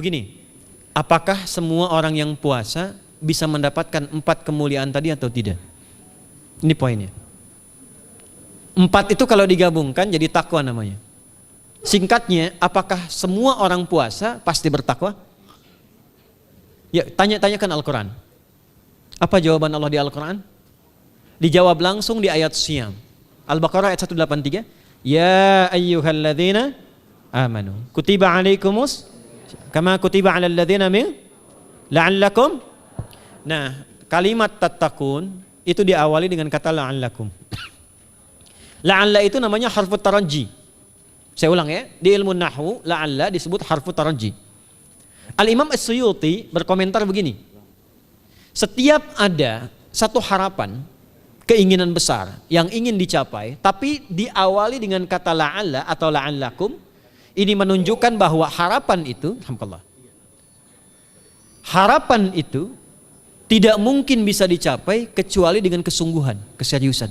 Begini, apakah semua orang yang puasa bisa mendapatkan 4 kemuliaan tadi atau tidak? Ini poinnya. 4 itu kalau digabungkan jadi takwa namanya. Singkatnya, apakah semua orang puasa pasti bertakwa? Ya, tanya-tanyakan Al-Quran. Apa jawaban Allah di Al-Quran? Dijawab langsung di ayat Siyam. Al-Baqarah ayat 183. Ya ayyuhalladzina amanu kutiba alaikumus kama kutiba alal ladzina min la'allakum. Nah, kalimat tattaqun itu diawali dengan kata la'allakum. La'alla itu namanya harfu taraji. Saya ulang ya, di ilmu nahwu la'alla disebut harfu taraji. Al-Imam As-Suyuti berkomentar begini. Setiap ada satu harapan, keinginan besar yang ingin dicapai, tapi diawali dengan kata la'alla atau la'allakum, ini menunjukkan bahwa harapan itu, alhamdulillah, harapan itu tidak mungkin bisa dicapai kecuali dengan kesungguhan, keseriusan.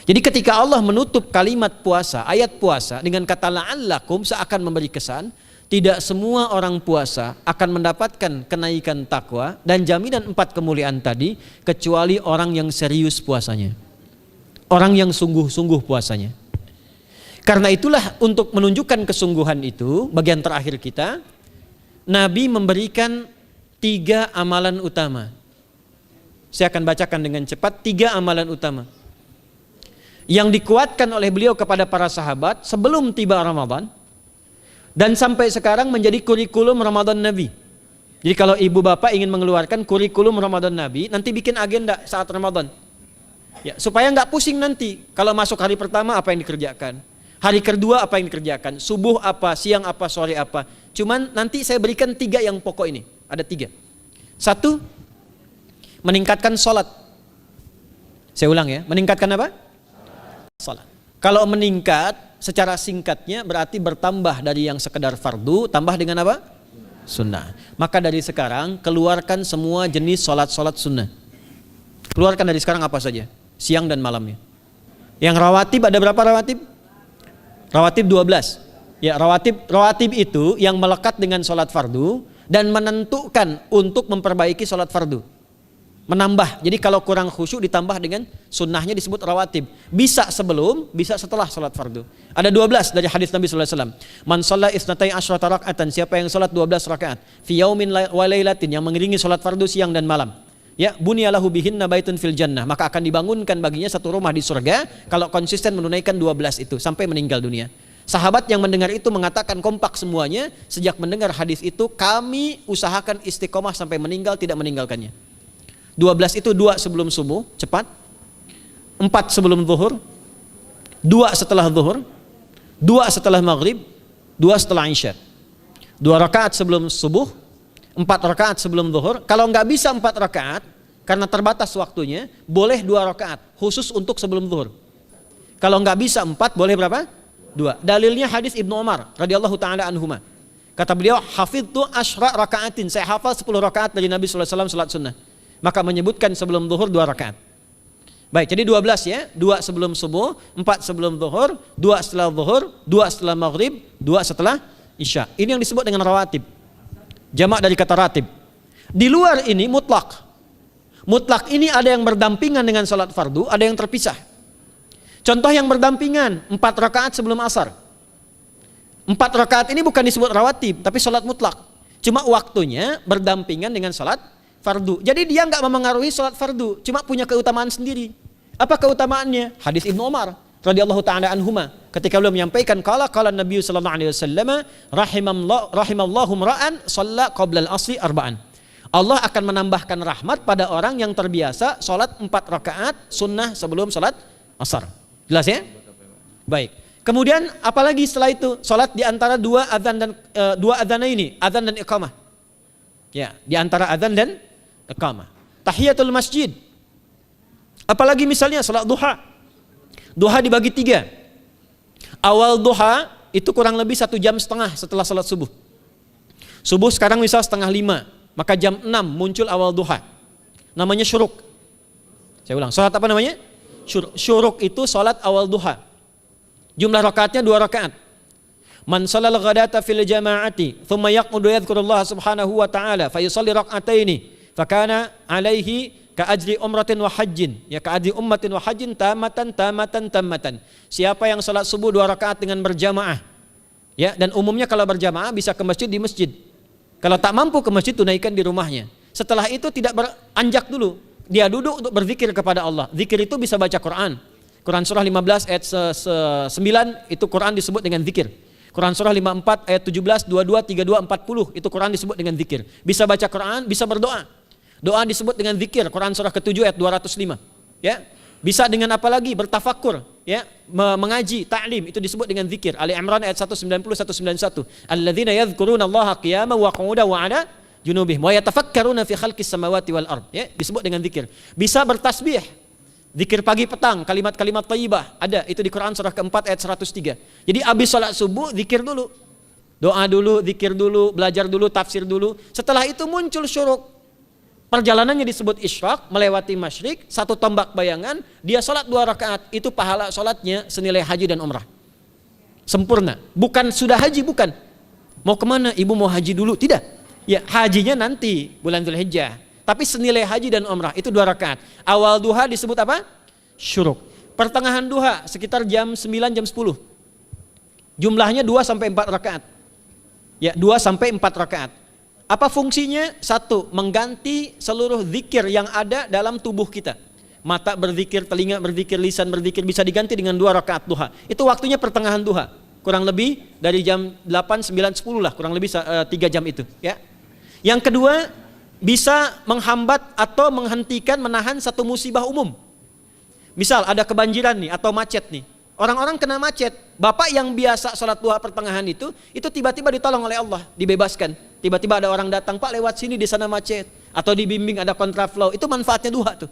Jadi ketika Allah menutup kalimat puasa, ayat puasa dengan kata la'allakum, seakan memberi kesan tidak semua orang puasa akan mendapatkan kenaikan takwa dan jaminan 4 kemuliaan tadi kecuali orang yang serius puasanya, orang yang sungguh-sungguh puasanya. Karena itulah untuk menunjukkan kesungguhan itu, bagian terakhir kita, Nabi memberikan 3 amalan utama. Saya akan bacakan dengan cepat 3 amalan utama yang dikuatkan oleh beliau kepada para sahabat sebelum tiba Ramadan dan sampai sekarang menjadi kurikulum Ramadan Nabi. Jadi kalau ibu bapak ingin mengeluarkan kurikulum Ramadan Nabi, nanti bikin agenda saat Ramadan ya, supaya nggak pusing nanti kalau masuk hari pertama apa yang dikerjakan, hari kedua apa yang dikerjakan, subuh apa, siang apa, sore apa. Cuman nanti saya berikan 3 yang pokok ini. Ada 3. 1, meningkatkan sholat. Saya ulang ya, meningkatkan apa? Sholat. Kalau meningkat secara singkatnya berarti bertambah dari yang sekedar fardu, tambah dengan apa? Sunnah. Maka dari sekarang keluarkan semua jenis sholat-sholat sunnah. Keluarkan dari sekarang apa saja, siang dan malamnya. Yang rawatib ada berapa rawatib? Rawatib 12. Ya, rawatib itu yang melekat dengan sholat fardu dan menentukan untuk memperbaiki sholat fardu. Menambah, jadi kalau kurang khusyuk ditambah dengan sunnahnya disebut rawatib. Bisa sebelum, bisa setelah sholat fardu. Ada 12 dari hadis Nabi SAW. Man shalla isnatai asyrata rak'atan, siapa yang sholat 12 rakaat fi yaumin wa lailatin, yang mengiringi sholat fardu siang dan malam, ya, bunyalahu bihinna baitun fil jannah, maka akan dibangunkan baginya satu rumah di surga kalau konsisten menunaikan 12 itu sampai meninggal dunia. Sahabat yang mendengar itu mengatakan kompak semuanya, sejak mendengar hadis itu kami usahakan istiqomah sampai meninggal tidak meninggalkannya. 12 itu 2 sebelum subuh, cepat. 4 sebelum zuhur, 2 setelah zuhur, 2 setelah maghrib, 2 setelah isya. 2 rakaat sebelum subuh, 4 rakaat sebelum zuhur. Kalau nggak bisa 4 rakaat karena terbatas waktunya, boleh 2 rakaat khusus untuk sebelum zuhur. Kalau nggak bisa 4, boleh berapa? 2. Dalilnya hadis Ibnu Umar radhiyallahu taala anhuma. Kata beliau, hafidtu asyra rakaatin, saya hafal 10 rakaat dari Nabi sallallahu alaihi wasallam salat sunnah. Maka menyebutkan sebelum zuhur 2 rakaat. Baik, jadi 12 ya, 2 sebelum subuh, 4 sebelum zuhur, 2 setelah zuhur, 2 setelah maghrib, 2 setelah isya. Ini yang disebut dengan rawatib. Jamak dari kata ratib. Di luar ini mutlak. Mutlak ini ada yang berdampingan dengan salat fardu, ada yang terpisah. Contoh yang berdampingan, 4 rakaat sebelum asar. 4 rakaat ini bukan disebut rawatib, tapi salat mutlak. Cuma waktunya berdampingan dengan salat fardu. Jadi dia nggak memengaruhi sholat fardu, cuma punya keutamaan sendiri. Apa keutamaannya? Hadis Ibnu Umar radhiyallahu taala anhuma, ketika beliau menyampaikan qala Nabi sallallahu alaihi wasallam rahimallahu ra'an shalla qabla al-asri arba'an. Allah akan menambahkan rahmat pada orang yang terbiasa sholat 4 rakaat sunnah sebelum sholat asar. Jelas ya? Baik. Kemudian apalagi setelah itu? Sholat di antara 2 adzan dan 2 adzan ini, adzan dan iqamah. Ya, di antara adzan dan iqamah. Tahiyatul masjid. Apalagi misalnya salat duha. Duha dibagi 3. Awal duha itu kurang lebih 1,5 jam setelah salat subuh. Subuh sekarang misal 4:30, maka jam 6 muncul awal duha. Namanya syuruk. Saya ulang, salat apa namanya? Syuruk itu salat awal duha. Jumlah rakaatnya 2 rakaat. Man shalal ghadata fil jama'ati thumma yaqudu yadhkurullah subhanahu wa ta'ala fa yusalli rak'ataini fakana alaihi ka ajri umratin wa hajjin, ya ka ajri ummatin wa hajjin tamatan. Siapa yang salat subuh 2 rakaat dengan berjamaah, ya, dan umumnya kalau berjamaah bisa ke masjid di masjid. Kalau tak mampu ke masjid, tunaikan di rumahnya. Setelah itu tidak beranjak dulu, dia duduk untuk berzikir kepada Allah. Zikir itu bisa baca Quran. Quran surah 15 ayat 9 itu Quran disebut dengan zikir. Quran surah 54 ayat 17, 22, 32, 40 itu Quran disebut dengan zikir. Bisa baca Quran, bisa berdoa. Doa disebut dengan zikir. Quran surah ke-7 ayat 205. Ya. Bisa dengan apa lagi? Bertafakur, ya, mengaji, ta'lim, itu disebut dengan zikir. Ali Imran ayat 190 191. Alladzina yadhkuruna Allaha qiyaman wa qu'udan wa 'ala junubihim wa yatafakkaruna fi khalqis samawati wal ard, ya, disebut dengan zikir. Bisa bertasbih. Zikir pagi petang, kalimat-kalimat thayyibah, ada itu di Quran surah ke-4 ayat 103. Jadi habis salat subuh zikir dulu. Doa dulu, zikir dulu, belajar dulu, tafsir dulu. Setelah itu muncul syuruk. Perjalanannya disebut isyraq, melewati masyrik, 1 tombak bayangan, dia salat 2 rakaat, itu pahala salatnya senilai haji dan umrah. Sempurna. Bukan sudah haji, bukan. Mau kemana? Ibu mau haji dulu? Tidak. Ya, hajinya nanti bulan Dzulhijjah. Tapi senilai haji dan umrah itu 2 rakaat. Awal duha disebut apa? Syuruk. Pertengahan duha sekitar jam 9 jam 10. Jumlahnya 2 sampai 4 rakaat. Ya, 2 sampai 4 rakaat. Apa fungsinya? 1, mengganti seluruh zikir yang ada dalam tubuh kita. Mata berzikir, telinga berzikir, lisan berzikir, bisa diganti dengan 2 rakaat duha. Itu waktunya pertengahan duha. Kurang lebih dari jam 8, 9, 10 lah, kurang lebih 3 jam itu, ya. Yang kedua, bisa menghambat atau menghentikan, menahan satu musibah umum. Misal ada kebanjiran nih atau macet nih. Orang-orang kena macet. Bapak yang biasa sholat duha pertengahan itu tiba-tiba ditolong oleh Allah, dibebaskan. Tiba-tiba ada orang datang, Pak lewat sini di sana macet. Atau dibimbing ada kontraflow. Itu manfaatnya duha tuh.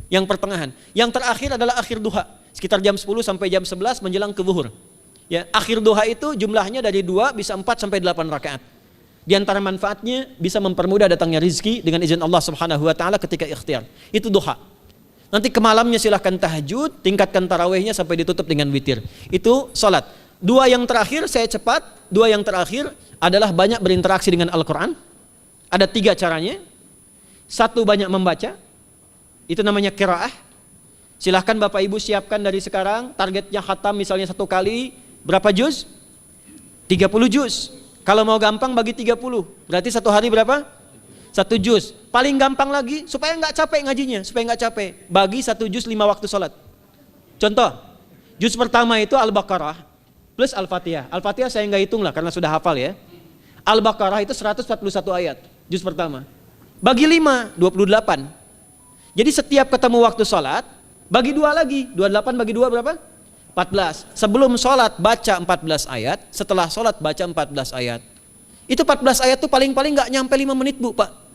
Yang pertengahan. Yang terakhir adalah akhir duha. Sekitar jam 10 sampai jam 11 menjelang ke zuhur. Ya, akhir duha itu jumlahnya dari 2 bisa 4 sampai 8 rakaat. Di antara manfaatnya bisa mempermudah datangnya rizki dengan izin Allah Subhanahu wa taala ketika ikhtiar. Itu duha. Nanti ke malamnya silahkan tahajud, tingkatkan tarawihnya sampai ditutup dengan witir. Itu salat. 2 yang terakhir saya cepat, 2 yang terakhir adalah banyak berinteraksi dengan Al-Qur'an. Ada 3 caranya. 1, banyak membaca. Itu namanya qiraah. Silahkan Bapak Ibu siapkan dari sekarang, targetnya khatam misalnya 1 kali berapa juz? 30 juz. Kalau mau gampang bagi 30, berarti 1 hari berapa? 1 juz. Paling gampang lagi, supaya nggak capek ngajinya, supaya nggak capek, bagi 1 juz 5 waktu sholat. Contoh, juz pertama itu Al-Baqarah plus Al-Fatihah. Al-Fatihah saya nggak hitung lah karena sudah hafal ya. Al-Baqarah itu 141 ayat, juz pertama. Bagi 5, 28. Jadi setiap ketemu waktu sholat, bagi 2 lagi, 28 bagi 2 berapa? 14. Sebelum sholat baca 14 ayat, setelah sholat baca 14 ayat. Itu 14 ayat tuh paling-paling gak nyampe 5 menit Bu Pak.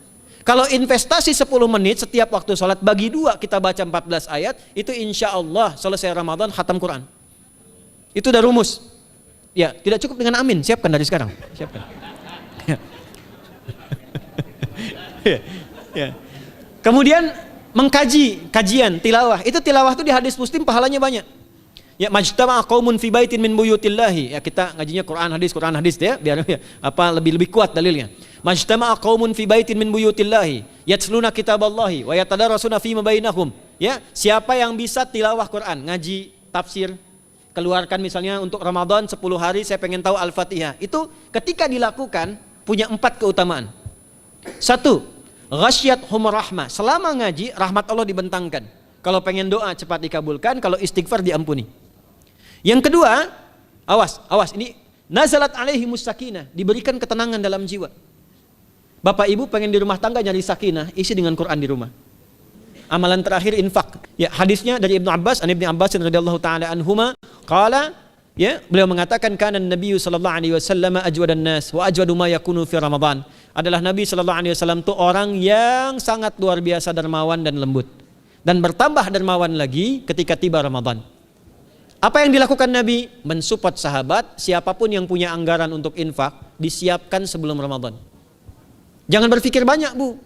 Kalau investasi 10 menit setiap waktu sholat, bagi 2 kita baca 14 ayat, itu insya Allah selesai Ramadan khatam Quran. Itu udah rumus. Ya, tidak cukup dengan amin, siapkan dari sekarang. Siapkan. Ya. Kemudian mengkaji, kajian, tilawah. Itu tilawah tuh di hadis Muslim pahalanya banyak. Ya, majtama'a qaumun fi baitin min buyutillahi. Ya, kita ngajinya Quran hadis ya, biar ya, lebih kuat dalilnya. Majtama'a qaumun fi baitin min buyutillahi yatsluna kitaballahi wa yatadarasuna fima bainahum. Ya, siapa yang bisa tilawah Quran, ngaji, tafsir, keluarkan misalnya untuk Ramadan 10 hari saya pengen tahu Al-Fatihah. Itu ketika dilakukan punya 4 keutamaan. 1, ghasyiyatuhum rahmah. Selama ngaji rahmat Allah dibentangkan. Kalau pengen doa cepat dikabulkan, kalau istighfar diampuni. Yang kedua, awas ini nazalat alaihimus sakinah, diberikan ketenangan dalam jiwa. Bapak Ibu pengen di rumah tangga nyari sakinah, isi dengan Quran di rumah. Amalan terakhir infak. Ya, hadisnya dari Ibnu Abbas, Ibnu Abbas radhiyallahu taala anhuma, qala, ya, beliau mengatakan kana Nabi sallallahu alaihi wasallam ajwadan nas wa ajwadu ma yakunu fi Ramadan. Adalah Nabi sallallahu alaihi wasallam itu orang yang sangat luar biasa dermawan dan lembut. Dan bertambah dermawan lagi ketika tiba Ramadan. Apa yang dilakukan Nabi? Mensupport sahabat, siapapun yang punya anggaran untuk infak, disiapkan sebelum Ramadan. Jangan berpikir banyak Bu.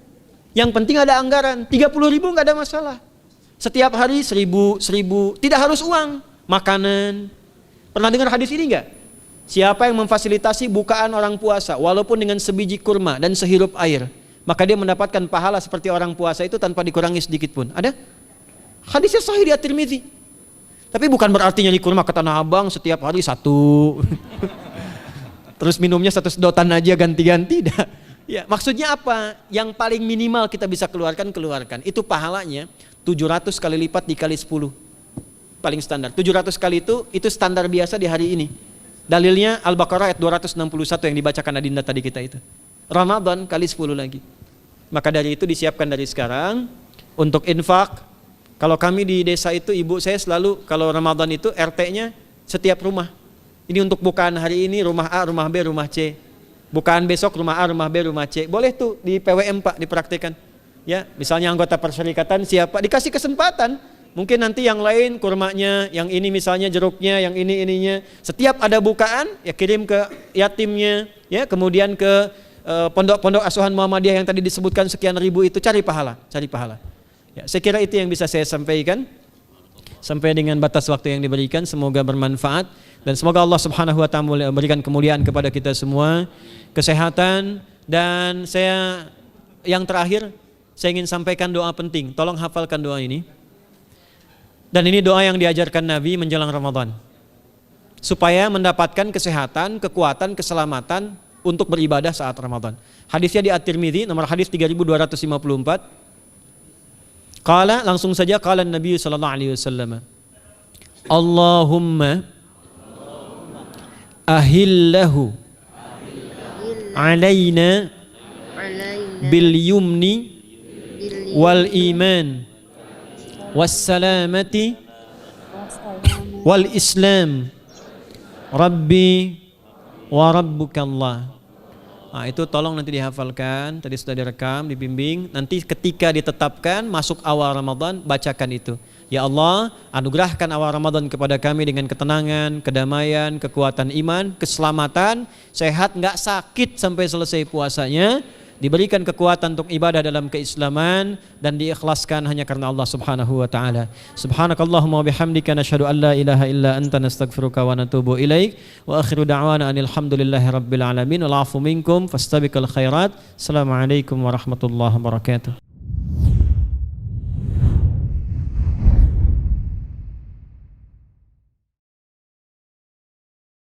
Yang penting ada anggaran, 30.000 nggak ada masalah. Setiap hari 1.000, tidak harus uang, makanan. Pernah dengar hadis ini nggak? Siapa yang memfasilitasi bukaan orang puasa walaupun dengan sebiji kurma dan sehirup air, maka dia mendapatkan pahala seperti orang puasa itu tanpa dikurangi sedikit pun. Ada? Hadisnya sahih di At-Tirmidzi. Tapi bukan berarti nyari kurma ke Tanah Abang setiap hari satu. Terus minumnya satu sedotan aja ganti-ganti. Ya, maksudnya apa? Yang paling minimal kita bisa keluarkan. Itu pahalanya 700 kali lipat dikali 10. Paling standar. 700 kali itu standar biasa di hari ini. Dalilnya Al-Baqarah ayat 261 yang dibacakan Adinda tadi kita itu. Ramadan kali 10 lagi. Maka dari itu disiapkan dari sekarang untuk infak. Kalau kami di desa itu, ibu saya selalu kalau Ramadan itu RT-nya setiap rumah. Ini untuk bukaan hari ini rumah A, rumah B, rumah C. Bukaan besok rumah A, rumah B, rumah C. Boleh tuh di PWM Pak dipraktikkan. Ya, misalnya anggota perserikatan siapa dikasih kesempatan. Mungkin nanti yang lain kurmanya, yang ini misalnya jeruknya, yang ini ininya. Setiap ada bukaan ya kirim ke yatimnya, ya kemudian ke pondok-pondok asuhan Muhammadiyah yang tadi disebutkan sekian ribu itu, cari pahala. Ya, saya kira itu yang bisa saya sampaikan sampai dengan batas waktu yang diberikan. Semoga bermanfaat dan semoga Allah Subhanahu wa taala memberikan kemuliaan kepada kita semua, kesehatan, dan yang terakhir saya ingin sampaikan doa penting. Tolong hafalkan doa ini. Dan ini doa yang diajarkan Nabi menjelang Ramadan. Supaya mendapatkan kesehatan, kekuatan, keselamatan untuk beribadah saat Ramadan. Hadisnya di At-Tirmidzi nomor hadis 3254. Qala, langsung saja qala Nabi sallallahu alaihi wasallam. Allahumma ahillahu alaina bil yumni wal iman wassalamati wal islam rabbi wa rabbukallah. Nah, itu tolong nanti dihafalkan, tadi sudah direkam, dibimbing. Nanti ketika ditetapkan masuk awal Ramadan, bacakan itu. Ya Allah, anugerahkan awal Ramadan kepada kami dengan ketenangan, kedamaian, kekuatan iman, keselamatan, sehat, nggak sakit sampai selesai puasanya, diberikan kekuatan untuk ibadah dalam keislaman dan diikhlaskan hanya karena Allah Subhanahu wa taala. Subhanakallahumma wa bihamdika nasyhadu an la ilaha illa anta nastaghfiruka wa natubu ilaik wa akhiru da'wana anil hamdulillahi rabbil alamin wal 'afu minkum fastabiqul khairat. Assalamualaikum warahmatullahi wabarakatuh.